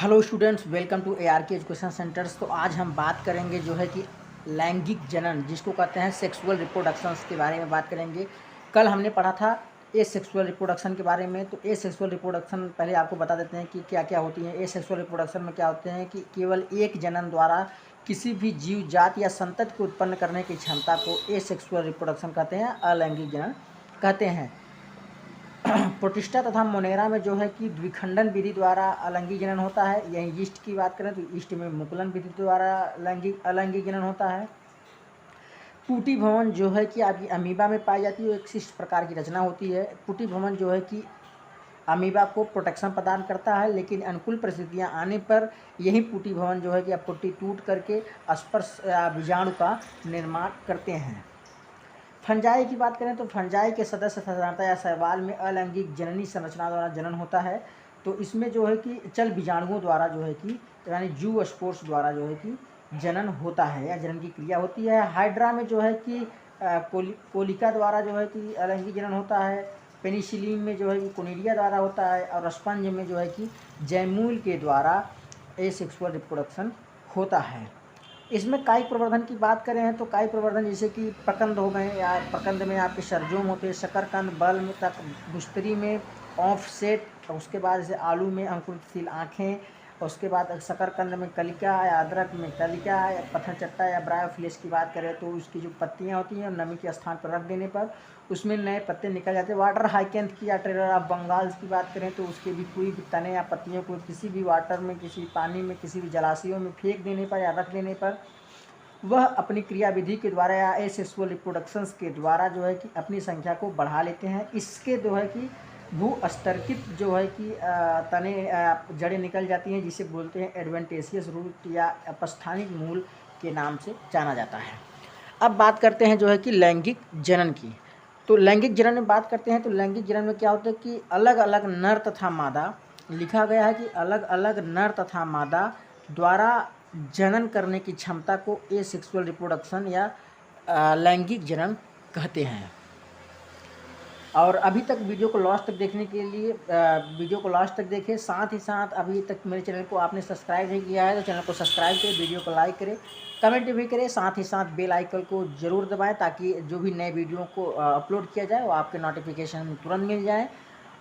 Hello students, welcome to ARK education centres. तो आज हम बात करेंगे जो है कि लैंगिक जनन जिसको कहते हैं सेक्सुअल रिप्रोडक्शंस के बारे में बात करेंगे। कल हमने पढ़ा था सेक्सुअल रिप्रोडक्शन के बारे में। तो सेक्सुअल रिप्रोडक्शन पहले आपको बता देते हैं कि क्या क्या होती है। सेक्सुअल रिप्रोडक्शन में क्या होते हैं कि केवल एक जनन द्वारा किसी भी जीव जात या संतति को उत्पन्न करने की क्षमता को सेक्सुअल रिप्रोडक्शन कहते हैं, अलैंगिक जनन कहते हैं। प्रोटिस्टा तथा मोनेरा में जो है कि द्विखंडन विधि द्वारा अलैंगिक जनन होता है। यही ईस्ट की बात करें तो ईस्ट में मुकुलन विधि द्वारा अलैंगिक जनन होता है। पुटी भवन जो है कि आपकी अमीबा में पाई जाती है, एक विशिष्ट प्रकार की रचना होती है। पुटी भवन जो है कि अमीबा को प्रोटेक्शन प्रदान करता है, लेकिन अनुकूल परिस्थितियां आने पर यही पुटी भवन जो है कि पुटी टूट करके स्पर्श बीजाणु का निर्माण करते हैं। फंजाई की बात करें तो फंजाई के सदस्य साधारणतः या शैवाल में अलैंगिक जननी संरचना द्वारा जनन होता है। तो इसमें जो है कि चल बीजाणुओं द्वारा जो है कि यानी जू स्पोर्स द्वारा जो है कि जनन होता है या जनन की क्रिया होती है। हाइड्रा में जो है कि कोलिका द्वारा जो है कि अलैंगिक जनन होता है। पेनिसिलिन में जो है कि कोनिडिया द्वारा होता है। और स्पंज में जो है कि जैमूल के द्वारा एसेक्सुअल रिप्रोडक्शन होता है। इसमें कायिक प्रवर्धन की बात करें तो कायिक प्रवर्धन जैसे कि प्रकंद हो गए, या प्रकंद में आपके सर्जोम होते हैं, शकरकंद, बल में तक, गुस्तरी में ऑफसेट, उसके बाद जैसे आलू में अंकुरितशील आँखें, उसके बाद शकरकंद में कलिका, या अदरक में कलिका, या पत्थर चट्टा या ब्रायोफिलिस की बात करें तो उसकी जो पत्तियाँ होती हैं नमी के स्थान पर रख देने पर उसमें नए पत्ते निकल जाते हैं। वाटर हाइकेंथ की या टेरर ऑफ बंगाल की बात करें तो उसके भी कोई भी तने या पत्तियों को किसी भी वाटर में, किसी पानी में, किसी भी जलाशयों में फेंक देने पर या रख देने पर वह अपनी क्रिया विधि के द्वारा या एसेक्सुअल रिप्रोडक्शंस के द्वारा जो है कि अपनी संख्या को बढ़ा लेते हैं। इसके जो है कि भूस्तरकित जो है कि तने जड़ें निकल जाती हैं, जिसे बोलते हैं एडवेंटेशियस रूट या अपस्थानिक मूल के नाम से जाना जाता है। अब बात करते हैं जो है कि लैंगिक जनन की। तो लैंगिक जनन में बात करते हैं तो लैंगिक जनन में क्या होता है कि अलग अलग नर तथा मादा, लिखा गया है कि अलग अलग नर तथा मादा द्वारा जनन करने की क्षमता को एसेक्सुअल रिप्रोडक्शन या लैंगिक जनन कहते हैं। और अभी तक वीडियो को लास्ट तक देखने के लिए वीडियो को लास्ट तक देखें। साथ ही साथ अभी तक मेरे चैनल को आपने सब्सक्राइब नहीं किया है तो चैनल को सब्सक्राइब करें, वीडियो को लाइक करें, कमेंट भी करें। साथ ही साथ बेल आइकन को ज़रूर दबाएं ताकि जो भी नए वीडियो को अपलोड किया जाए वो आपके नोटिफिकेशन तुरंत मिल जाए।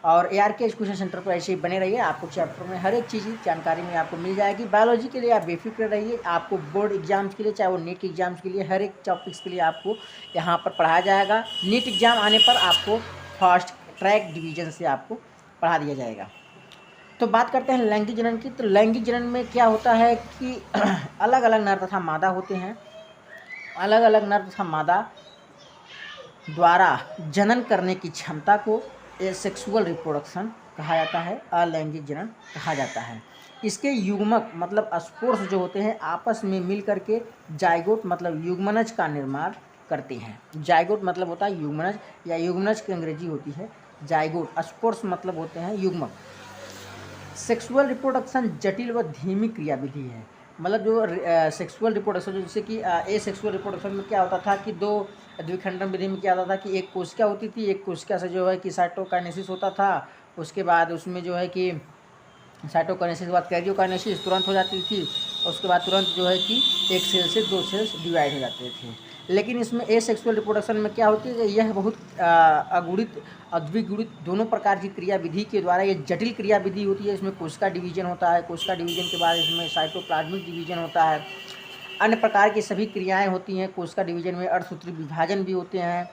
और ARK एजुकेशन सेंटर पर ऐसे ही बने रहिए, आपको चैप्टर में हर एक चीज़ की जानकारी में आपको मिल जाएगी। बायोलॉजी के लिए आप बेफिक्र रहिए, आपको बोर्ड एग्जाम्स के लिए, चाहे वो नीट एग्जाम्स के लिए, हर एक टॉपिक्स के लिए आपको यहाँ पर पढ़ाया जाएगा। नीट एग्जाम आने पर आपको फर्स्ट ट्रैक डिवीज़न से आपको पढ़ा दिया जाएगा। तो बात करते हैं लैंगिक जनन की। तो लैंगिक जनन में क्या होता है कि अलग अलग नर तथा मादा होते हैं। अलग अलग नर तथा मादा द्वारा जनन करने की क्षमता को एसेक्सुअल रिप्रोडक्शन कहा जाता है, अलैंगिक जनन कहा जाता है। इसके युग्मक मतलब स्पोर्स जो होते हैं आपस में मिल करके जाइगोट मतलब युग्मनज का निर्माण करते हैं। जाइगोट मतलब होता है युग्मनज, या युग्मनज की अंग्रेजी होती है जाइगोट। स्पोर्स मतलब होते हैं युग्मक। सेक्सुअल रिप्रोडक्शन जटिल व धीमी क्रिया विधि है। मतलब जो सेक्सुअल रिप्रोडक्शन जैसे कि एसेक्सुअल रिप्रोडक्शन में क्या होता था कि दो द्विखंडन विधि में क्या होता था कि एक कोशिका होती थी, एक कोशिका से जो है कि साइटोकाइनेसिस होता था। उसके बाद उसमें जो है कि साइटोकाइनेसिस के बाद कैरियोकाइनेसिस तुरंत हो जाती थी। उसके बाद तुरंत जो है कि एक सेल से दो सेल्स डिवाइड हो जाते थे। लेकिन इसमें एसेक्सुअल रिप्रोडक्शन में क्या होती है कि यह बहुत अगुणित अद्विगुणित दोनों प्रकार की क्रिया विधि के द्वारा ये जटिल क्रिया विधि होती है। इसमें कोशिका डिवीजन होता है, कोशिका डिवीजन के बाद इसमें साइटोप्लाज्मिक डिवीजन होता है, अन्य प्रकार की सभी क्रियाएं होती हैं। कोशिका डिवीजन में अर्धसूत्री विभाजन भी होते हैं।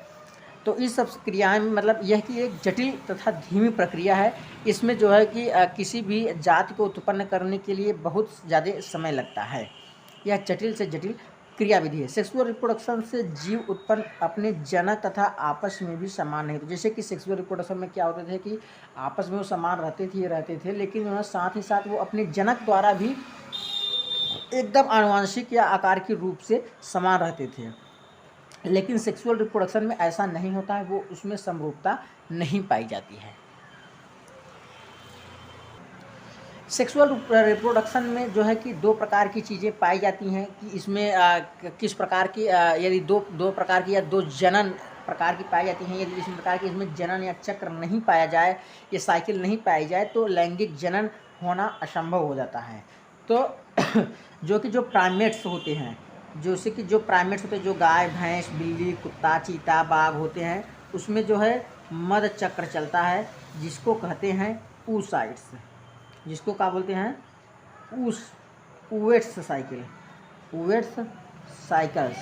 तो इस सब क्रियाएं में मतलब यह कि एक जटिल तथा धीमी प्रक्रिया है। इसमें जो है कि किसी भी जाति को उत्पन्न करने के लिए बहुत ज़्यादा समय लगता है। यह जटिल से जटिल क्रिया विधि है। सेक्सुअल रिप्रोडक्शन से जीव उत्पन्न अपने जनक तथा आपस में भी समान नहीं। तो जैसे कि सेक्सुअल रिप्रोडक्शन में क्या होते थे कि आपस में वो समान रहते थे, लेकिन वह साथ ही साथ वो अपने जनक द्वारा भी एकदम आनुवंशिक या आकार के रूप से समान रहते थे। लेकिन सेक्सुअल रिप्रोडक्शन में ऐसा नहीं होता है, वो उसमें समरूपता नहीं पाई जाती है। सेक्सुअल रिप्रोडक्शन में जो है कि दो प्रकार की चीज़ें पाई जाती हैं कि इसमें किस प्रकार की यदि दो प्रकार की या दो जनन प्रकार की पाई जाती हैं, यदि इस प्रकार की इसमें जनन या चक्र नहीं पाया जाए, ये साइकिल नहीं पाई जाए, तो लैंगिक जनन होना असंभव हो जाता है। तो जो प्राइमेट्स होते हैं, जैसे कि जो प्राइमेट्स होते हैं, जो गाय, भैंस, बिल्ली, कुत्ता, चीता, बाघ होते हैं, उसमें जो है मद चक्र चलता है, जिसको कहते हैं oocytes, जिसको क्या बोलते हैं, oocytes साइकिल, oocytes साइकिल्स,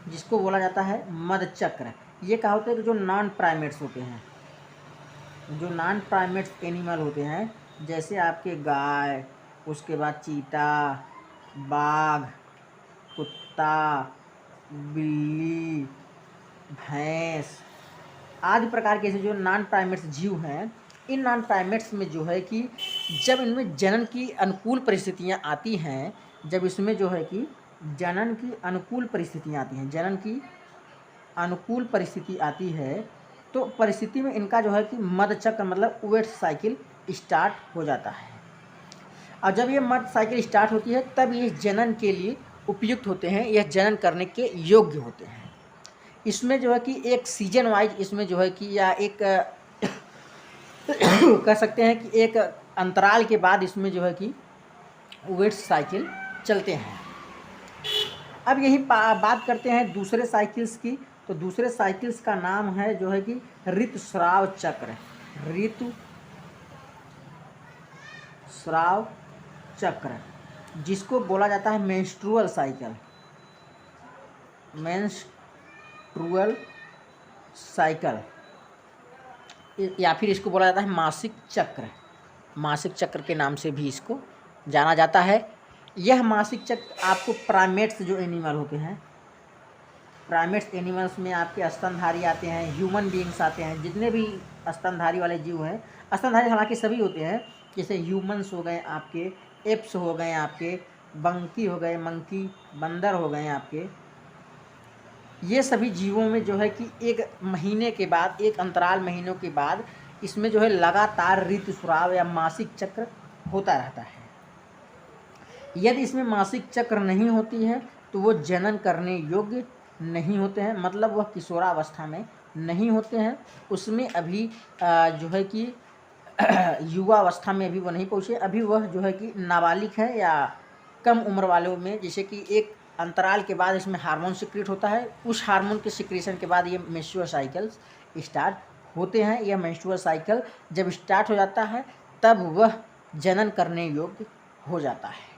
जिसको बोला जाता है मद चक्र। ये क्या होता है कि जो नॉन प्राइमेट्स होते हैं, जो नॉन प्राइमेट्स एनिमल होते हैं, जैसे आपके गाय, उसके बाद चीता, बाघ, कुत्ता, बिल्ली, भैंस आदि प्रकार के ऐसे जो नॉन प्राइमेट्स जीव हैं, इन नॉन प्राइमेट्स में जो है कि जब इनमें जनन की अनुकूल परिस्थितियां आती हैं, जब इसमें जो है कि जनन की अनुकूल परिस्थितियां आती हैं, जनन की अनुकूल परिस्थिति आती है, तो परिस्थिति में इनका जो है कि मद चक्र मतलब oocyte साइकिल स्टार्ट हो जाता है। और जब ये मद साइकिल स्टार्ट होती है, तब ये जनन के लिए उपयुक्त होते हैं, यह जनन करने के योग्य होते हैं। इसमें जो है कि एक सीजन वाइज इसमें जो है कि या एक कह सकते हैं कि एक अंतराल के बाद इसमें जो है कि oocyte साइकिल चलते हैं। अब यही बात करते हैं दूसरे साइकिल्स की। तो दूसरे साइकिल्स का नाम है जो है कि ऋतुस्राव चक्र, ऋतुस्राव चक्र, जिसको बोला जाता है मेंस्ट्रुअल साइकिल, मेंस्ट्रुअल साइकिल, या फिर इसको बोला जाता है मासिक चक्र, मासिक चक्र के नाम से भी इसको जाना जाता है। यह मासिक चक्र आपको प्राइमेट्स जो एनिमल होते हैं, प्राइमेट्स एनिमल्स में आपके स्तनधारी आते हैं, ह्यूमन बीइंग्स आते हैं, जितने भी स्तनधारी वाले जीव हैं, स्तनधारी हालांकि सभी होते हैं, जैसे ह्यूमन्स हो गए आपके, एप्स हो गए आपके, बंकी हो गए, मंकी, बंदर हो गए आपके, ये सभी जीवों में जो है कि एक महीने के बाद, एक अंतराल महीनों के बाद इसमें जो है लगातार ऋतुस्राव या मासिक चक्र होता रहता है। यदि इसमें मासिक चक्र नहीं होती है तो वो जनन करने योग्य नहीं होते हैं, मतलब वह किशोरावस्था में नहीं होते हैं, उसमें अभी जो है कि युवावस्था में अभी वो नहीं पहुँचे, अभी वह जो है कि नाबालिग है या कम उम्र वालों में, जैसे कि एक अंतराल के बाद इसमें हार्मोन सिक्रेट होता है, उस हार्मोन के सिक्रेशन के बाद ये मेंस्ट्रुअल साइकिल्स स्टार्ट होते हैं। यह मेंस्ट्रुअल साइकिल जब स्टार्ट हो जाता है तब वह जनन करने योग्य हो जाता है।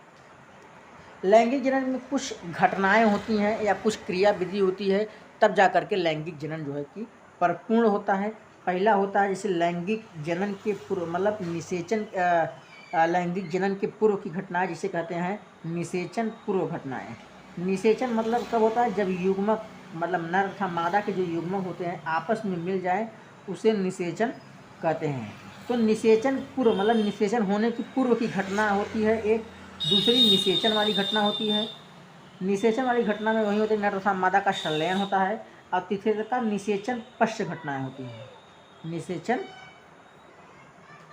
लैंगिक जनन में कुछ घटनाएं होती हैं या कुछ क्रिया विधि होती है, तब जा कर के लैंगिक जनन जो है कि परिपूर्ण होता है। पहला होता है जैसे लैंगिक जनन के पूर्व, मतलब निषेचन, लैंगिक जनन के पूर्व की घटनाएं जिसे कहते हैं निषेचन पूर्व घटनाएं। निषेचन मतलब कब होता है, जब युग्मक मतलब नर तथा मादा के जो युग्मक होते हैं आपस में मिल जाए, उसे निषेचन कहते हैं। तो निषेचन पूर्व मतलब निषेचन होने की पूर्व की घटना होती है एक, दूसरी निषेचन वाली घटना होती है। निषेचन वाली घटना में वही होती है नर तथा मादा का संलयन होता है, और तीसरे का निषेचन पश्च घटनाएं होती हैं। निषेचन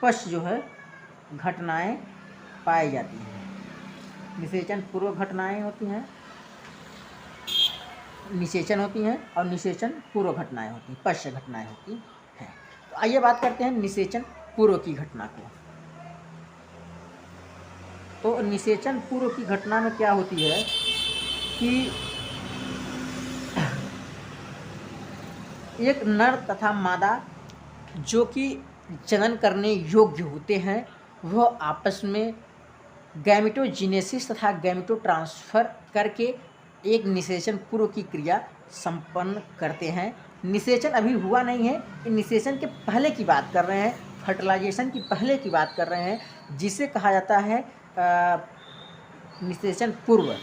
पश्च जो है घटनाएं पाई जाती हैं। निषेचन पूर्व घटनाएं होती हैं, निषेचन होती हैं, और निषेचन पूर्व घटनाएं होती हैं, पश्च घटनाएं होती हैं। तो आइए बात करते हैं निषेचन पूर्व की घटना को। तो निषेचन पूर्व की घटना में क्या होती है कि एक नर तथा मादा जो कि जनन करने योग्य होते हैं, वह आपस में गैमेटोजेनेसिस तथा गैमेटो ट्रांसफ़र करके एक निषेचन पूर्व की क्रिया संपन्न करते हैं। निषेचन अभी हुआ नहीं है, निषेचन के पहले की बात कर रहे हैं, फर्टिलाइजेशन की पहले की बात कर रहे हैं, जिसे कहा जाता है निषेचन पूर्व,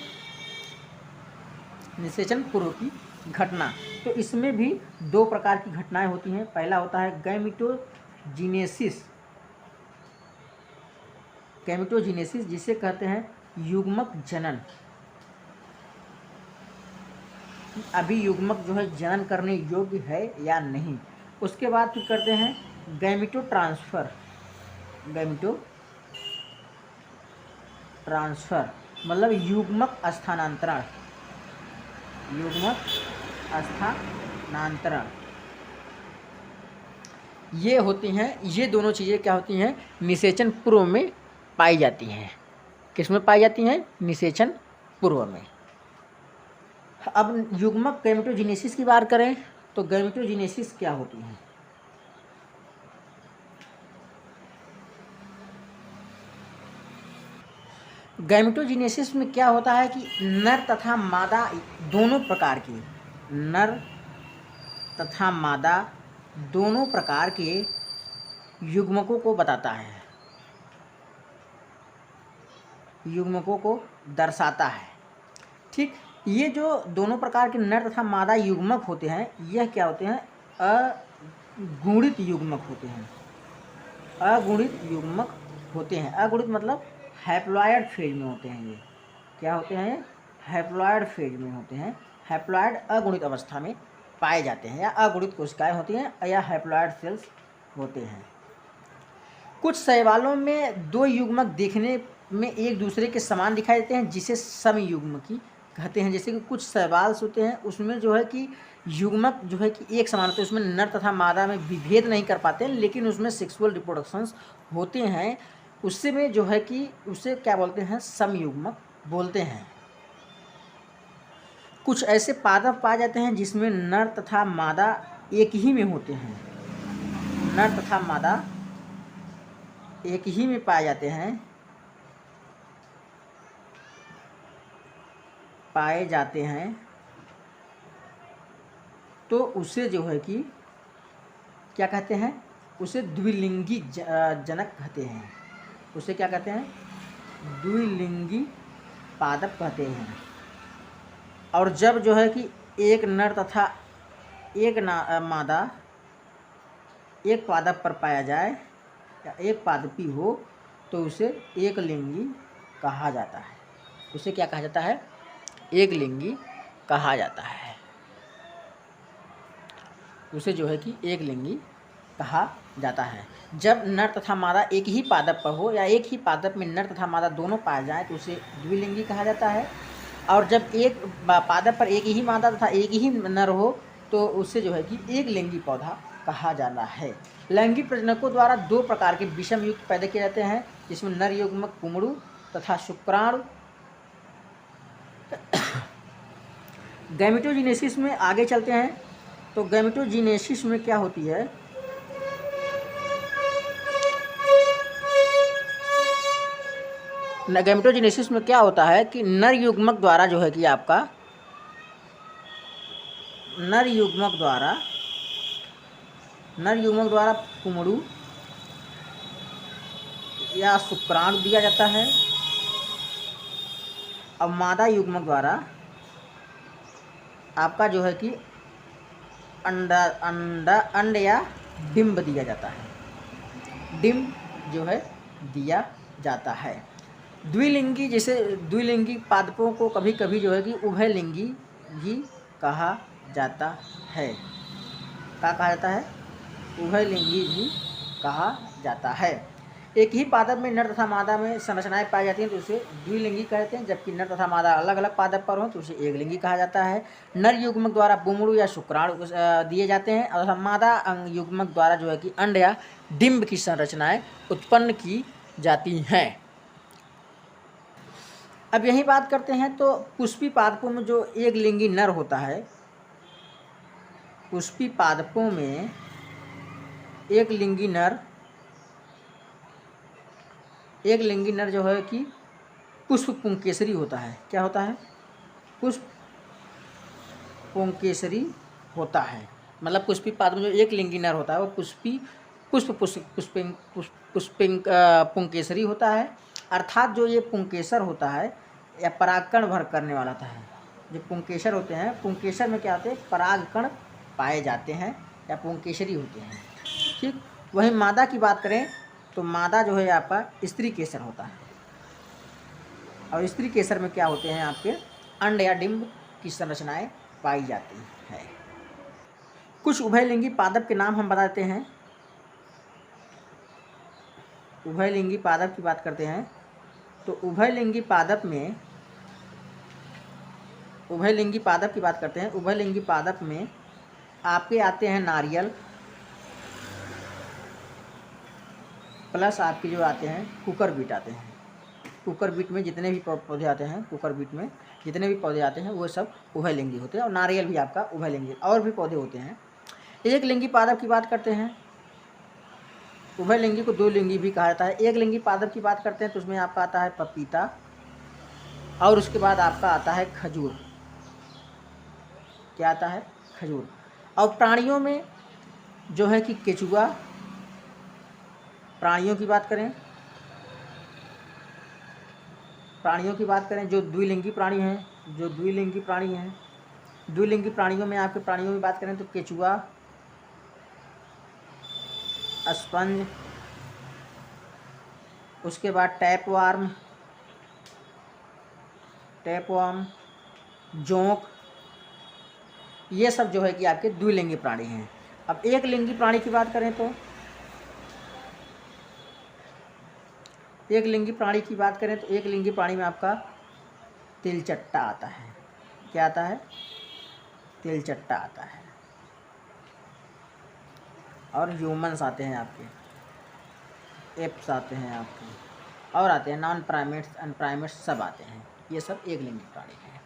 निषेचन पूर्व की घटना। तो इसमें भी दो प्रकार की घटनाएं होती हैं। पहला होता है गैमेटोजेनेसिस, गैमेटोजेनेसिस जिसे कहते हैं युग्मक जनन। अभी युग्मक जो है जनन करने योग्य है या नहीं। उसके बाद फिर करते हैं गैमेटो ट्रांसफ़र, गैमेटो ट्रांसफ़र मतलब युग्मक स्थानांतरण, युग्मक स्थानांतरण, ये होती हैं, ये दोनों चीज़ें क्या होती हैं, निषेचन पूर्व में पाई जाती हैं। किस में पाई जाती हैं, निषेचन पूर्व में। अब युग्मक गैमेटोजेनेसिस की बात करें तो गैमेटोजेनेसिस क्या होती है। गैमेटोजेनेसिस में क्या होता है कि नर तथा मादा दोनों प्रकार के, नर तथा मादा दोनों प्रकार के युग्मकों को बताता है, युग्मकों को दर्शाता है। ठीक, ये जो दोनों प्रकार के नर तथा मादा युग्मक होते हैं, यह क्या होते हैं, अगुणित युग्मक होते हैं। अगुणित युग्मक होते हैं। अगुणित मतलब हैप्लॉयड फेज में होते हैं। ये क्या होते हैं, हैप्लॉयड फेज में होते हैं। हैप्लॉयड अगुणित अवस्था में पाए जाते हैं, या अगुणित कोशिकाएं होती हैं, या हैप्लॉयड सेल्स होते हैं। कुछ शैवालों में दो युग्मक देखने में एक दूसरे के समान दिखाई देते हैं, जिसे समयुग्मकी कहते हैं। जैसे कि कुछ शैवाल होते हैं, उसमें जो है कि युग्मक जो है कि एक समान होते हैं, उसमें नर तथा मादा में विभेद नहीं कर पाते हैं, लेकिन उसमें सेक्सुअल रिप्रोडक्शंस होते हैं। उससे में जो है कि उसे क्या बोलते हैं, समयुग्मक बोलते हैं। कुछ ऐसे पादप पाए जाते हैं जिसमें नर तथा मादा एक ही में होते हैं, नर तथा मादा एक ही में पाए जाते हैं, पाए जाते हैं, तो उसे जो है कि क्या कहते हैं, उसे द्विलिंगी जनक कहते हैं। उसे क्या कहते हैं, द्विलिंगी पादप कहते हैं। और जब जो है कि एक नर तथा एक मादा एक पादप पर पाया जाए या एक पादपी हो, तो उसे एक लिंगी कहा जाता है। उसे क्या कहा जाता है, एक लिंगी कहा जाता है। उसे जो है कि एक लिंगी कहा जाता है। जब नर तथा मादा एक ही पादप पर हो, या एक ही पादप में नर तथा मादा दोनों पाए जाए, तो उसे द्विलिंगी कहा जाता है। और जब एक पादप पर एक ही मादा तथा एक ही नर हो, तो उससे जो है कि एक लिंगी पौधा कहा जाना है। लैंगिक प्रजनकों द्वारा दो प्रकार के विषम युक्त पैदा किए जाते हैं, जिसमें नर युग्मक पुंगड़ू तथा शुक्राणु। गैमेटोजेनेसिस में आगे चलते हैं। तो गैमेटोजेनेसिस में क्या होती है, गैमेटोजेनेसिस में क्या होता है कि नर युग्मक द्वारा जो है कि आपका नर युग्मक द्वारा पुंगड़ू या शुक्राणु दिया जाता है। अब मादा युग्मक द्वारा आपका जो है कि अंड या डिंब दिया जाता है। डिंब जो है दिया जाता है। द्विलिंगी, जैसे द्विलिंगी पादपों को कभी कभी जो है कि उभयलिंगी भी कहा जाता है। क्या कहा जाता है, उभयलिंगी भी कहा जाता है। एक ही पादप में नर तथा मादा में संरचनाएं पाई जाती हैं, तो उसे द्विलिंगी कहते हैं। जबकि नर तथा मादा अलग अलग पादप पर हो, तो उसे एक लिंगी कहा जाता है। नर युग्मक द्वारा पुंगड़ू या शुक्राणु दिए जाते हैं, और मादा युग्मक द्वारा जो है कि अंड या डिंब की संरचनाएं उत्पन्न की जाती हैं। अब यही बात करते हैं, तो पुष्पी पादपों में जो एक लिंगी नर होता है, पुष्पी पादपों में एक लिंगी नर जो है कि पुष्प पुंकेसरी होता है। क्या होता है, पुष्प पुंकेसरी होता है। मतलब पुष्पी पादप में जो एक लिंगी नर होता है, वो पुंकेसरी होता है। अर्थात जो ये पुंकेसर होता है, या परागकण भर करने वाला होता है। जो पुंकेसर होते हैं, पुंकेसर में क्या होते हैं, परागकण पाए जाते हैं, या पुंकेसरी होते हैं। ठीक, वही मादा की बात करें तो मादा जो है आपका स्त्री केसर होता है। और स्त्री केसर में क्या होते हैं, आपके अंड या डिंब की संरचनाएं पाई जाती है। कुछ उभयलिंगी पादप के नाम हम बताते हैं। उभयलिंगी पादप की बात करते हैं, तो उभयलिंगी पादप की बात करते हैं। उभयलिंगी पादप में आपके आते हैं नारियल, प्लस आपके जो आते हैं कुकर बीट आते हैं। कुकर बीट में जितने भी पौधे आते हैं, कुकर बीट में जितने भी पौधे आते हैं वो सब उभयलिंगी होते हैं, और नारियल भी आपका उभयलिंगी। और भी पौधे होते हैं। एक लिंगी पादप की बात करते हैं, उभयलिंगी को दो लिंगी भी कहा जाता है। एक लिंगी पादप की बात करते हैं तो उसमें आपका आता है पपीता, और उसके बाद आपका आता है खजूर। क्या आता है? खजूर। और प्राणियों में जो है कि केचुआ, प्राणियों की बात करें, जो द्विलिंगी प्राणी हैं, द्विलिंगी प्राणियों में आपके प्राणियों में बात करें तो केचुआ, स्पंज, उसके बाद टैपवार्म, जोंक, ये सब जो है कि आपके द्विलिंगी प्राणी हैं। अब एक लिंगी प्राणी की बात करें तो एक लिंगी प्राणी में आपका तिलचट्टा आता है। क्या आता है? तिलचट्टा आता है। और ह्यूमंस आते हैं आपके, एप्स आते हैं आपके, और आते हैं नॉन प्राइमेट्स, अनप्राइमेट्स सब आते हैं। ये सब एक लिंगी प्राणी हैं।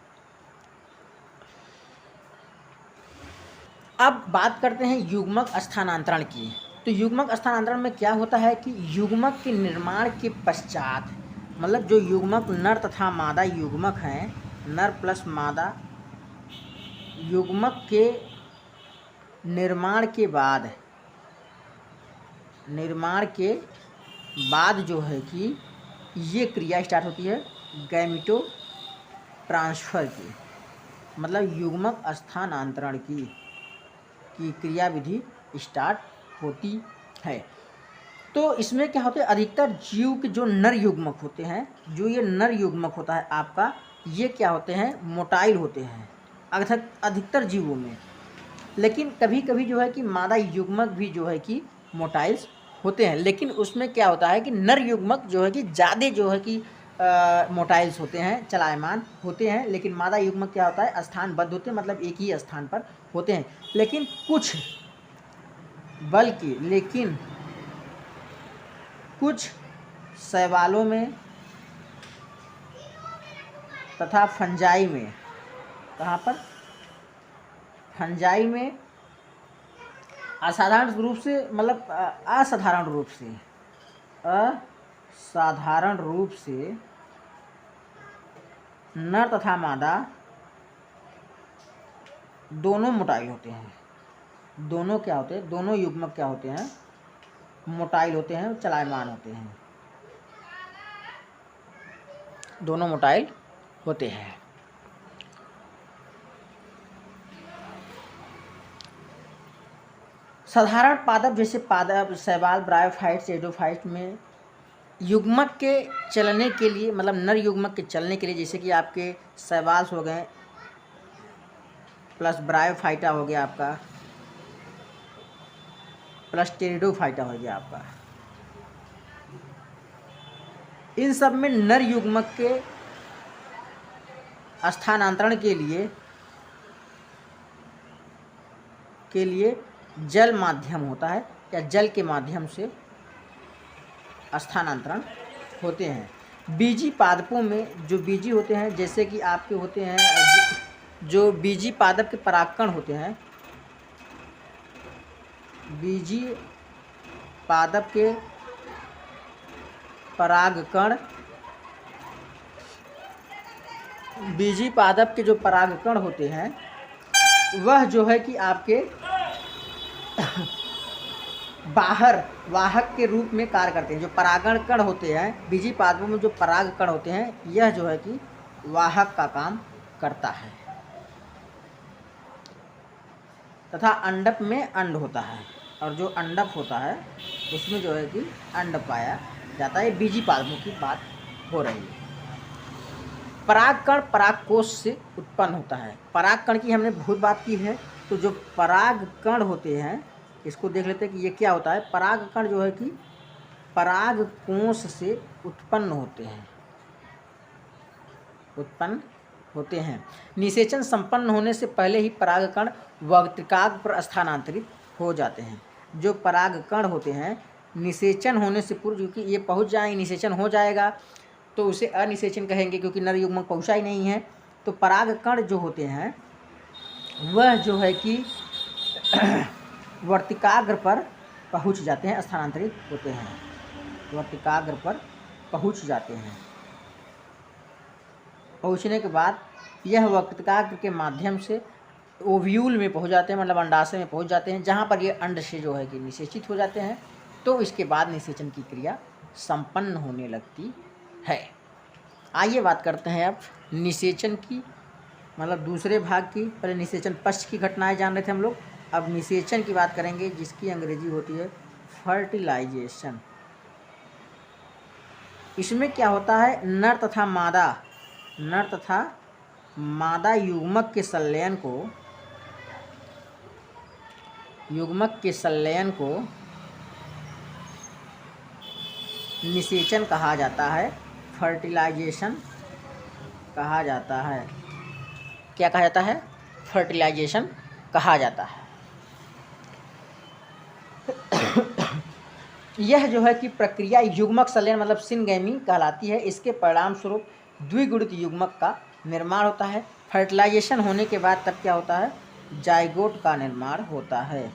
अब बात करते हैं युग्मक स्थानांतरण की। तो युग्मक स्थानांतरण में क्या होता है कि युग्मक के निर्माण के पश्चात, मतलब जो युग्मक नर तथा मादा युग्मक हैं, नर प्लस मादा युग्मक के निर्माण के बाद जो है कि ये क्रिया स्टार्ट होती है गैमीटो ट्रांसफ़र की, मतलब युग्मक स्थानांतरण की क्रिया विधि स्टार्ट होती है। तो इसमें क्या होता है, अधिकतर जीव के जो नर युग्मक होते हैं, जो ये नर युग्मक होता है आपका, ये क्या होते हैं, मोटाइल होते हैं अधिकतर जीवों में। लेकिन कभी कभी जो है कि मादा युग्मक भी जो है कि मोटाइल्स होते हैं, लेकिन उसमें क्या होता है कि नर युग्मक जो है कि ज़्यादा जो है कि मोटाइल्स होते हैं, चलायमान होते हैं। लेकिन मादा युग्मक क्या होता है, स्थानबद्ध होते हैं, मतलब एक ही स्थान पर होते हैं। लेकिन कुछ शैवालों में तथा फंजाई में, कहाँ पर, फंजाई में असाधारण रूप से नर तथा मादा दोनों मोटाइल होते हैं। दोनों क्या होते हैं, दोनों युग्मक क्या होते हैं, मोटाइल होते हैं, चलायमान होते हैं, दोनों मोटाइल होते हैं। साधारण पादप जैसे पादप, शैवाल, ब्रायोफाइट, टेरिडोफाइट में युग्मक के चलने के लिए, मतलब नर युग्मक के चलने के लिए, जैसे कि आपके शैवाल्स हो गए प्लस ब्रायोफाइटा हो गया आपका, प्लस टेरिडोफाइटा हो गया आपका, इन सब में नर युग्मक के स्थानांतरण के लिए जल माध्यम होता है, या जल के माध्यम से स्थानांतरण होते हैं। बीजी पादपों में जो बीजी होते हैं, जैसे कि आपके होते हैं जो बीजी पादप के परागकण होते हैं, बीजी पादप के परागकण, बीजी पादप के जो परागकण होते हैं वह जो है कि आपके बाहर वाहक के रूप में कार्य करते हैं। जो परागण कण होते हैं, बीजी पादपों में जो पराग कण होते हैं, यह जो है कि वाहक का काम करता है। तथा अंडप में अंड होता है, और जो अंडप होता है उसमें जो है कि अंड पाया जाता है। बीजी पादपों की बात हो रही है। परागकण परागकोश से उत्पन्न होता है। परागकण की हमने बहुत बात की है। तो जो परागकण होते हैं, इसको देख लेते हैं कि ये क्या होता है। परागकण जो है कि परागकोश से उत्पन्न होते हैं, उत्पन्न होते हैं। निषेचन संपन्न होने से पहले ही परागकण वर्तिकाग्र पर स्थानांतरित हो जाते हैं। जो परागकण होते हैं निषेचन होने से पूर्व, क्योंकि ये पहुंच जाएंगे, निषेचन हो जाएगा तो उसे अनिषेचन कहेंगे क्योंकि नर युग्मक पहुंचा ही नहीं है। तो परागकण जो होते हैं वह जो है कि वर्तिकाग्र पर पहुंच जाते हैं, स्थानांतरित होते हैं, वर्तिकाग्र पर पहुंच जाते हैं। पहुंचने के बाद यह वर्तिकाग्र के माध्यम से ओव्यूल में पहुंच जाते हैं, मतलब अंडाशय में पहुंच जाते हैं, जहां पर ये अंड से जो है कि निषेचित हो जाते हैं। तो इसके बाद निषेचन की क्रिया संपन्न होने लगती है। आइए बात करते हैं अब निषेचन की, मतलब दूसरे भाग की। पहले निषेचन पश्च की घटनाएं जान रहे थे हम लोग, अब निषेचन की बात करेंगे जिसकी अंग्रेजी होती है फर्टिलाइजेशन। इसमें क्या होता है, नर तथा मादा युग्मक के संलयन को निषेचन कहा जाता है, फर्टिलाइजेशन कहा जाता है। क्या कहा जाता है, फर्टिलाइजेशन कहा जाता है। यह जो है कि प्रक्रिया युग्मक संलयन मतलब सिनगैमी कहलाती है। इसके परिणाम स्वरूप द्विगुणित युग्मक का निर्माण होता है। फर्टिलाइजेशन होने के बाद तब क्या होता है, जाइगोट का निर्माण होता है,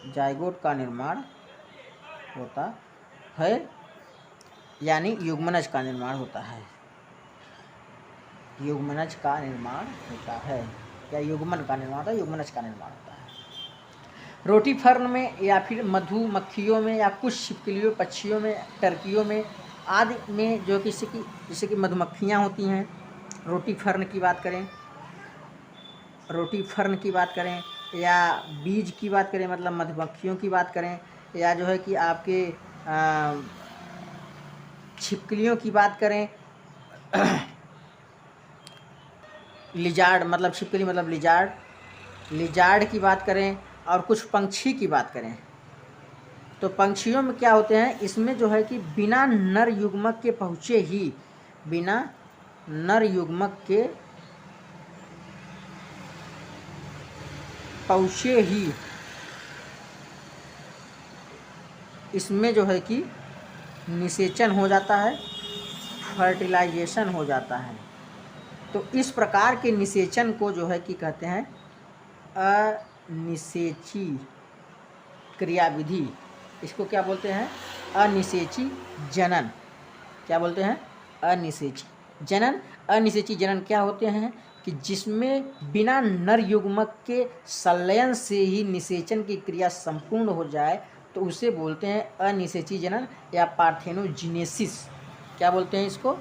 जाइगोट का निर्माण होता है, यानी युग्मनज का निर्माण होता है, युग्मनज का निर्माण होता है, या युग्मन का निर्माण होता है, युग्मनज का निर्माण होता है। रोटी फर्न में या फिर मधुमक्खियों में या कुछ छिपकलियों, पक्षियों में, टर्कियों में आदि में जो जैसे कि मधुमक्खियाँ होती हैं, रोटी फर्न की बात करें या बीज की बात करें, मतलब मधुमक्खियों की बात करें, या जो है कि आपके छिपकलियों की बात करें, लिजार्ड मतलब छिपकली मतलब लिजार्ड की बात करें, और कुछ पंछी की बात करें, तो पंछियों में क्या होते हैं, इसमें जो है कि बिना नर युग्मक के पहुँचे ही इसमें जो है कि निषेचन हो जाता है, फर्टिलाइजेशन हो जाता है। तो इस प्रकार के निषेचन को जो है कि कहते हैं अनिषेची क्रियाविधि। इसको क्या बोलते हैं, अनिषेची जनन। क्या बोलते हैं, अनिषेची जनन। अनिषेची जनन क्या होते हैं कि जिसमें बिना नर युग्मक के संलयन से ही निषेचन की क्रिया संपूर्ण हो जाए, तो उसे बोलते हैं अनिषेची जनन या पार्थेनोजिनेसिस। क्या बोलते हैं इसको,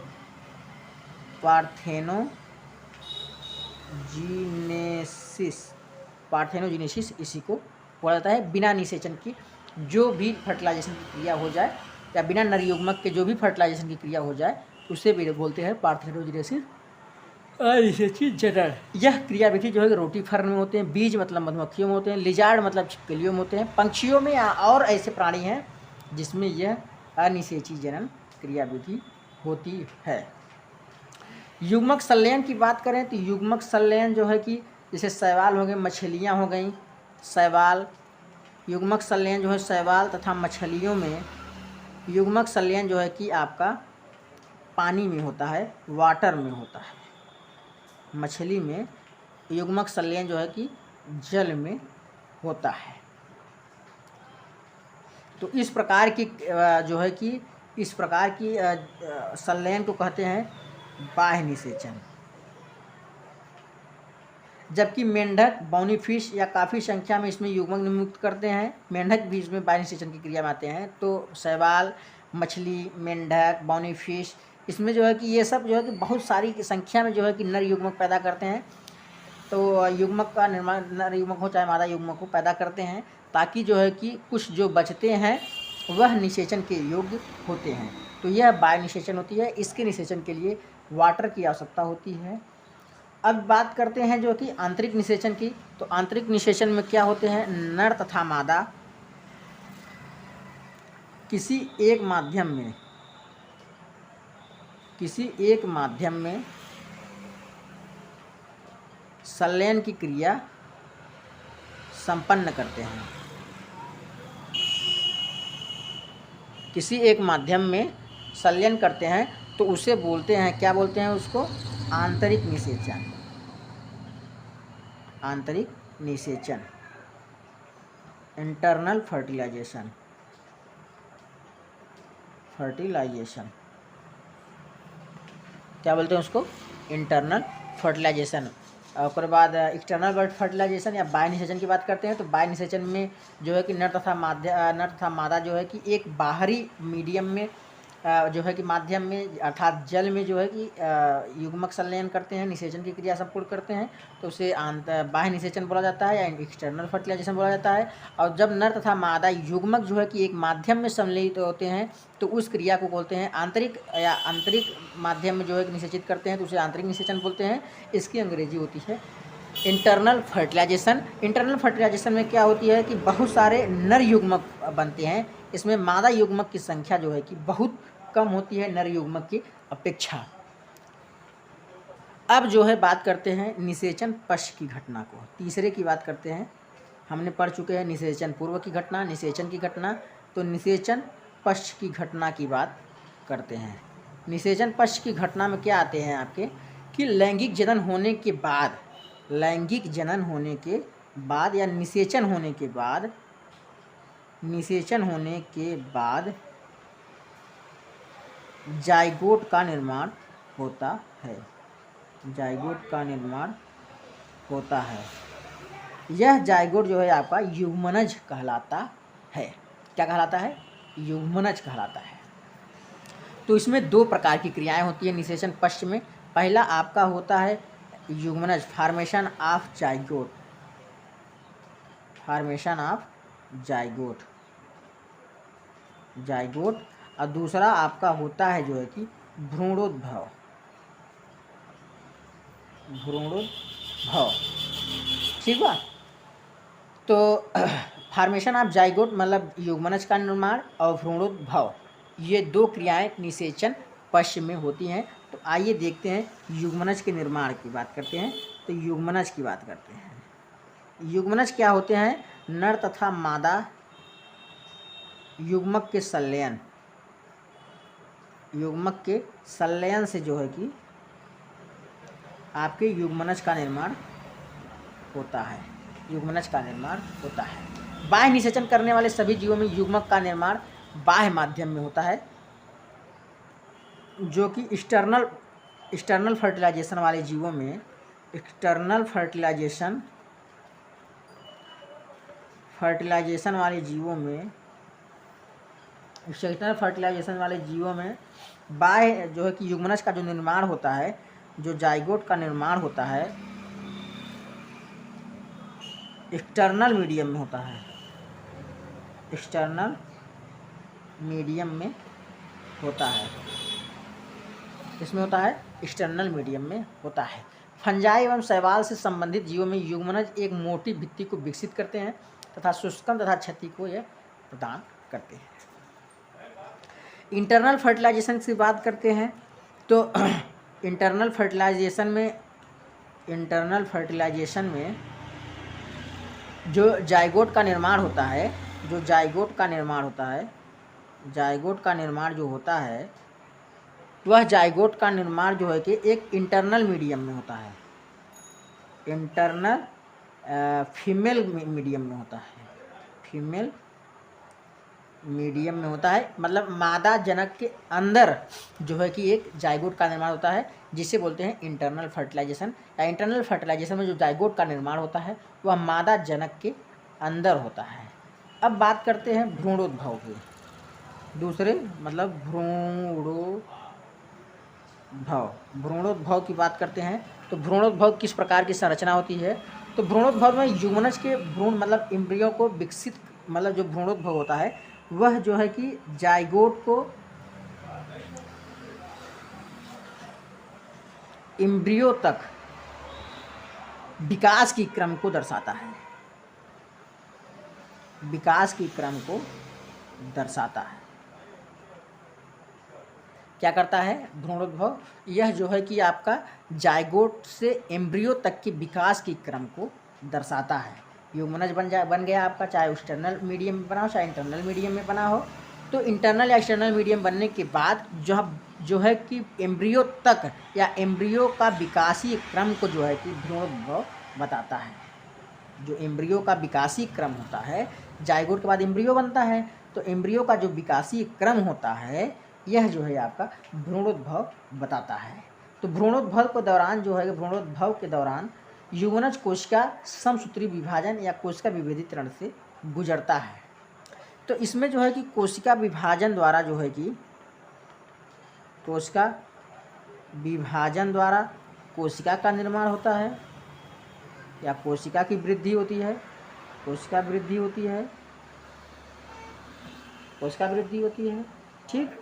पार्थेनोजिनेसिस इसी को बोला जाता है। बिना निषेचन की जो भी फर्टिलाइजेशन की क्रिया हो जाए, या बिना नर युग्मक के जो भी फर्टिलाइजेशन की क्रिया हो जाए, उसे भी बोलते हैं पार्थेनोजिनेसिस अनिषेची जनन। यह क्रियाविधि जो है रोटी फर्न में होते हैं, बीज मतलब मधुमक्खियों में होते हैं, लिजार्ड मतलब छिपकलियों में होते हैं, पंछियों में और ऐसे प्राणी हैं जिसमें यह अनिषेची जनन क्रियाविधि होती है। युग्मक संलयन की बात करें तो युग्मक संलयन जो है कि जैसे शैवाल हो गए, मछलियाँ हो गई, शैवाल, युग्मक संलयन जो है शैवाल तथा मछलियों में युग्मक संलयन जो है कि आपका पानी में होता है, वाटर में होता है। मछली में युग्मक संलयन जो है कि जल में होता है। तो इस प्रकार की जो है कि इस प्रकार की संलयन को कहते हैं बाह्य निषेचन। जबकि मेंढक, बोनीफिश या काफ़ी संख्या में इसमें युग्मक नियुक्त करते हैं, मेंढक भी इसमें बाह्य निषेचन की क्रिया में आते हैं। तो शैवाल, मछली, मेंढक, बोनीफिश, इसमें जो है कि ये सब जो है कि बहुत सारी संख्या में जो है कि नर युग्मक पैदा करते हैं। तो युग्मक का निर्माण, नर युग्मक हो चाहे मादा युग्मक को पैदा करते हैं, ताकि जो है कि कुछ जो बचते हैं वह निषेचन के योग्य होते हैं। तो यह बाह्य निषेचन होती है। इसके निषेचन के लिए वाटर की आवश्यकता होती है। अब बात करते हैं जो कि आंतरिक निषेचन की। तो आंतरिक निषेचन में क्या होते हैं, नर तथा मादा किसी एक माध्यम में संलयन की क्रिया संपन्न करते हैं। किसी एक माध्यम में संलयन करते हैं तो उसे बोलते हैं, क्या बोलते हैं उसको? आंतरिक निषेचन। आंतरिक निषेचन, इंटरनल फर्टिलाइजेशन। फर्टिलाइजेशन क्या बोलते हैं उसको? Internal fertilization. और बाद एक्सटर्नल फर्टिलाइजेशन या बाह्य निषेचन की बात करते हैं। तो बाह्य निषेचन में जो है कि नर तथा मादा जो है कि एक बाहरी मीडियम में जो है कि माध्यम में अर्थात जल में जो है कि युग्मक संलयन करते हैं, निषेचन की क्रिया संपूर्ण करते हैं, तो उसे बाह्य निषेचन बोला जाता है या एक्सटर्नल फर्टिलाइजेशन बोला जाता है। और जब नर तथा मादा युग्मक जो है कि एक माध्यम में सम्मिलित होते हैं तो उस क्रिया को बोलते हैं आंतरिक, या आंतरिक माध्यम में जो है निषेचित करते हैं तो उसे आंतरिक निषेचन बोलते हैं। इसकी अंग्रेजी होती है इंटरनल फर्टिलाइजेशन। इंटरनल फर्टिलाइजेशन में क्या होती है कि बहुत सारे नर युग्मक बनते हैं। इसमें मादा युग्मक की संख्या जो है कि बहुत कम होती है नर युग्मक की अपेक्षा। अब जो है बात करते हैं निषेचन पश्च की घटना को। तीसरे की बात करते हैं। हमने पढ़ चुके हैं निषेचन पूर्व की घटना, निषेचन की घटना। तो निषेचन पश्च की घटना की बात करते हैं। निषेचन पश्च की घटना में क्या आते हैं आपके कि लैंगिक जनन होने के बाद, लैंगिक जनन होने के बाद या निषेचन होने के बाद, निषेचन होने के बाद जाइगोट का निर्माण होता है। जाइगोट का निर्माण होता है। यह जाइगोट जो है आपका युग्मनज कहलाता है। क्या कहलाता है? युग्मनज कहलाता है। तो इसमें दो प्रकार की क्रियाएं होती है निषेचन पश्च में। पहला आपका होता है युग्मनज, formation of zygote, formation of zygote, zygote. और दूसरा आपका होता है जो है कि भ्रूणोद्भव, भ्रूणोद्भव। ठीक बा? तो फॉर्मेशन ऑफ जाइगोट मतलब युग्मनज का निर्माण और भ्रूणोद्भव, ये दो क्रियाएं निषेचन पश्च में होती हैं। तो आइए देखते हैं युग्मनज के निर्माण की बात करते हैं। तो युग्मनज की बात करते हैं। युग्मनज क्या होते हैं? नर तथा मादा युग्मक के संलयन, युग्मक के संलयन से जो है कि आपके युग्मनज का निर्माण होता है। युग्मनज का निर्माण होता है। बाह्य निषेचन करने वाले सभी जीवों में युग्मक का निर्माण बाह्य माध्यम में होता है, जो कि एक्सटर्नल फर्टिलाइजेशन वाले जीवों में, एक्सटर्नल फर्टिलाइजेशन वाले जीवों में, एक्सटर्नल फर्टिलाइजेशन वाले जीवों में बाह्य जो है कि युग्मनज का जो निर्माण होता है, जो जाइगोट का निर्माण होता है, एक्सटर्नल मीडियम में होता है। एक्सटर्नल मीडियम में होता है। किसमें होता है? एक्सटर्नल मीडियम में होता है। फंजाई एवं शैवाल से संबंधित जीवों में युग्मनज एक मोटी भित्ति को विकसित करते हैं तथा शुष्कन तथा क्षति को यह प्रदान करते हैं। इंटरनल फर्टिलाइजेशन की बात करते हैं। तो इंटरनल फर्टिलाइजेशन में जो जाइगोट का निर्माण होता है, जाइगोट का निर्माण जो होता है, वह जाइगोट का निर्माण जो है कि एक इंटरनल मीडियम में होता है। इंटरनल फीमेल मीडियम में होता है। फीमेल मीडियम में होता है, मतलब मादा जनक के अंदर जो है कि एक जाइगोट का निर्माण होता है, जिसे बोलते हैं इंटरनल फर्टिलाइजेशन। या इंटरनल फर्टिलाइजेशन में जो जाइगोट का निर्माण होता है वह मादा जनक के अंदर होता है। अब बात करते हैं भ्रूणोद्भव की। दूसरे मतलब भ्रूणोद्भव की बात करते हैं। तो भ्रूणोद्भव किस प्रकार की संरचना होती है? तो भ्रूणोद्भव में युग्मनज के भ्रूण मतलब इम्ब्रियो को विकसित, मतलब जो भ्रूणोद्भव होता है वह जो है कि जाइगोट को इम्ब्रियो तक विकास की क्रम को दर्शाता है। विकास की क्रम को दर्शाता है। क्या करता है? भ्रूणोद्भव। यह जो है कि आपका जाइगोट से एम्ब्रियो तक के विकास के क्रम को दर्शाता है। युग्मनज बन गया आपका, चाहे एक्सटर्नल मीडियम में बना हो चाहे इंटरनल मीडियम में बना हो। तो इंटरनल या एक्सटर्नल मीडियम बनने के बाद जो है कि एम्ब्रियो तक या एम्ब्रियो का विकासीय क्रम को जो है कि भ्रूणोद्भव बताता है। जो एम्ब्रियो का विकासीय क्रम होता है, जाइगोट के बाद एम्ब्रियो बनता है, तो एम्ब्रियो का जो विकासीय क्रम होता है यह जो है आपका भ्रूणोद्भव बताता है। तो भ्रूणोद्भव के दौरान जो है, भ्रूणोद्भव के दौरान युग्मनज कोशिका समसूत्री विभाजन या कोशिका विभेदीकरण से गुजरता है। तो इसमें जो है कि कोशिका विभाजन द्वारा जो है कि कोशिका विभाजन द्वारा कोशिका का निर्माण होता है या कोशिका की वृद्धि होती है। कोशिका वृद्धि होती है, कोशिका वृद्धि होती है, ठीक।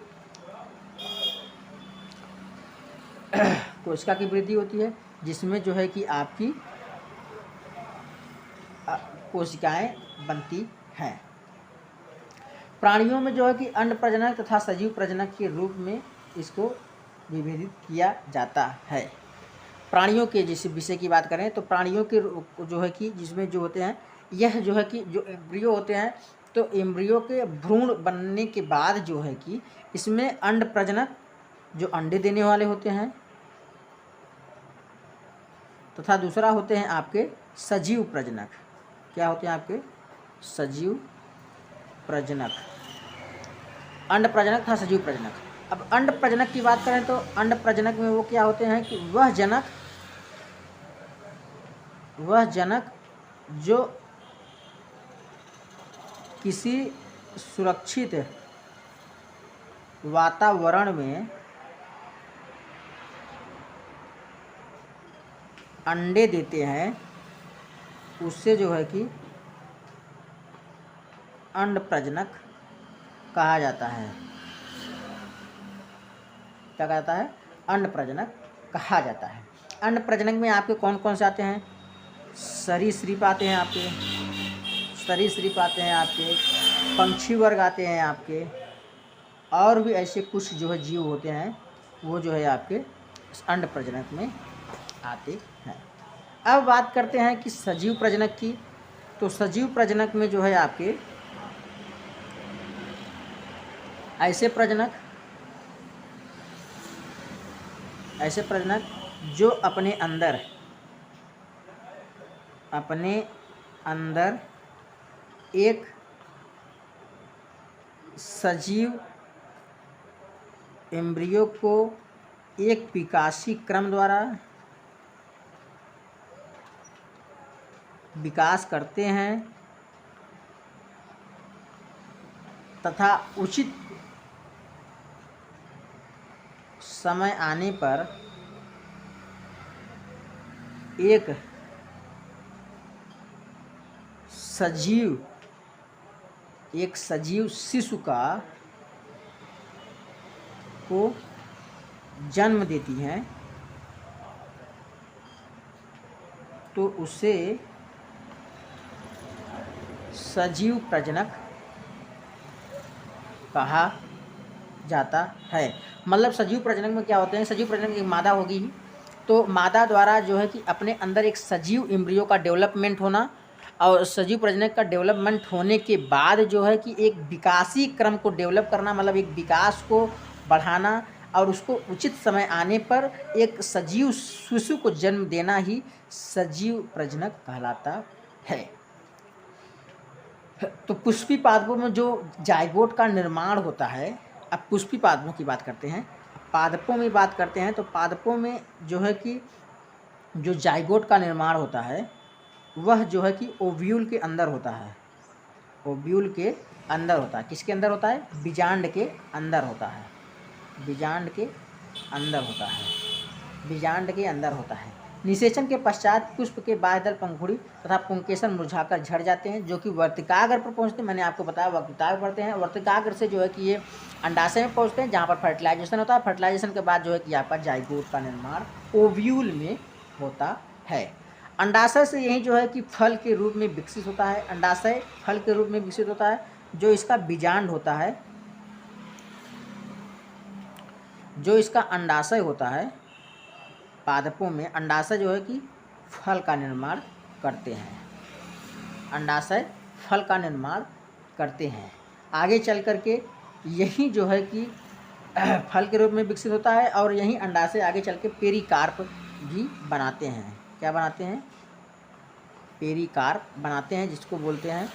कोशिका की वृद्धि होती है जिसमें जो है कि आपकी कोशिकाएं बनती हैं। प्राणियों में जो है कि अंड प्रजनक तथा सजीव प्रजनक के रूप में इसको विभेदित किया जाता है। प्राणियों के जिस विषय की बात करें तो प्राणियों के जो है कि जिसमें जो होते हैं, यह जो है कि जो एम्ब्रियो होते हैं, तो एम्ब्रियो के भ्रूण बनने के बाद जो है कि इसमें अंड प्रजनक जो अंडे देने वाले होते हैं तथा दूसरा होते हैं आपके सजीव प्रजनक। क्या होते हैं आपके? सजीव प्रजनक। अंड प्रजनक तथा सजीव प्रजनक। अब अंड प्रजनक की बात करें तो अंड प्रजनक में वो क्या होते हैं कि वह जनक जो किसी सुरक्षित वातावरण में अंडे देते हैं, उससे जो है कि अंड प्रजनक कहा जाता है। क्या कहा जाता है? अंड प्रजनक कहा जाता है। अंड प्रजनक में आपके कौन कौन से आते हैं? सरीसृप आते हैं आपके, सरीसृप आते हैं आपके, पंछी वर्ग आते हैं आपके, और भी ऐसे कुछ जो है जीव होते हैं वो जो है आपके अंड प्रजनक में आते हैं। अब बात करते हैं कि सजीव प्रजनक की। तो सजीव प्रजनक में जो है आपके ऐसे प्रजनक जो अपने अंदर एक सजीव एम्ब्रियो को एक विकासीय क्रम द्वारा विकास करते हैं तथा उचित समय आने पर एक सजीव शिशु को जन्म देती हैं, तो उसे सजीव प्रजनक कहा जाता है। मतलब सजीव प्रजनक में क्या होते हैं? सजीव प्रजनक एक मादा होगी, तो मादा द्वारा जो है कि अपने अंदर एक सजीव एम्ब्रियो का डेवलपमेंट होना, और सजीव प्रजनक का डेवलपमेंट होने के बाद जो है कि एक विकासीय क्रम को डेवलप करना, मतलब एक विकास को बढ़ाना और उसको उचित समय आने पर एक सजीव शिशु को जन्म देना ही सजीव प्रजनक कहलाता है। तो पुष्पी पादपों में जो जाइगोट का निर्माण होता है, अब पुष्पी पादपों की बात करते हैं, पादपों में बात करते हैं, तो पादपों में जो है कि जो जाइगोट का निर्माण होता है वह जो है कि ओव्यूल के अंदर होता है। ओव्यूल के अंदर होता है। किसके अंदर होता है? बीजांड के अंदर होता है। बीजांड के अंदर होता है। बीजांड के अंदर होता है। निषेचन के पश्चात पुष्प के बाह्यदल पंखुड़ी तथा पुंकेसर मुरझाकर झड़ जाते हैं, जो कि वर्तिकाग्र पर पहुंचते हैं। मैंने आपको बताया वर्तिकाग्र पढ़ते हैं। वर्तिकाग्र से जो है कि ये अंडाशय में पहुंचते हैं, जहां पर फर्टिलाइजेशन होता है। फर्टिलाइजेशन के बाद जो है कि आपका जाइगोट का निर्माण ओव्यूल में होता है। अंडाशय से यही जो है कि फल के रूप में विकसित होता है। अंडाशय फल के रूप में विकसित होता है, जो इसका बीजांड होता है। जो इसका अंडाशय होता है, पादपों में अंडाशय जो है कि फल का निर्माण करते हैं, अंडाशय फल का निर्माण करते हैं। आगे चल कर के यही जो है कि फल के रूप में विकसित होता है और यही अंडाशय आगे चल के पेरिकार्प भी बनाते हैं। क्या बनाते हैं? पेरिकार्प बनाते हैं, जिसको बोलते हैं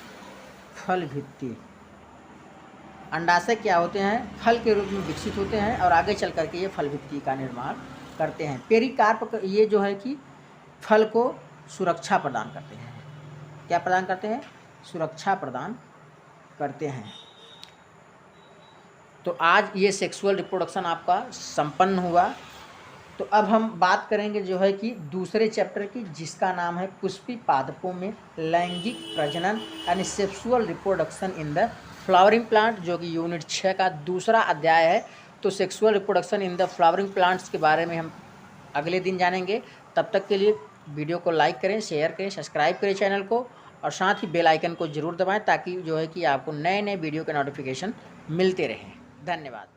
फल भित्ति। अंडाशय क्या होते हैं? फल के रूप में विकसित होते हैं और आगे चल कर के ये फल भित्ति का निर्माण करते हैं। पेरिकार्प ये जो है कि फल को सुरक्षा प्रदान करते हैं। क्या प्रदान करते हैं? सुरक्षा प्रदान करते हैं। तो आज ये सेक्सुअल रिप्रोडक्शन आपका संपन्न हुआ। तो अब हम बात करेंगे जो है कि दूसरे चैप्टर की, जिसका नाम है पुष्पी पादपों में लैंगिक प्रजनन यानी sexual reproduction in the flowering plant, जो कि यूनिट 6 का दूसरा अध्याय है। तो sexual reproduction in the flowering plants के बारे में हम अगले दिन जानेंगे। तब तक के लिए वीडियो को लाइक करें, शेयर करें, सब्सक्राइब करें चैनल को और साथ ही बेल आइकन को ज़रूर दबाएं, ताकि जो है कि आपको नए नए वीडियो के नोटिफिकेशन मिलते रहें। धन्यवाद।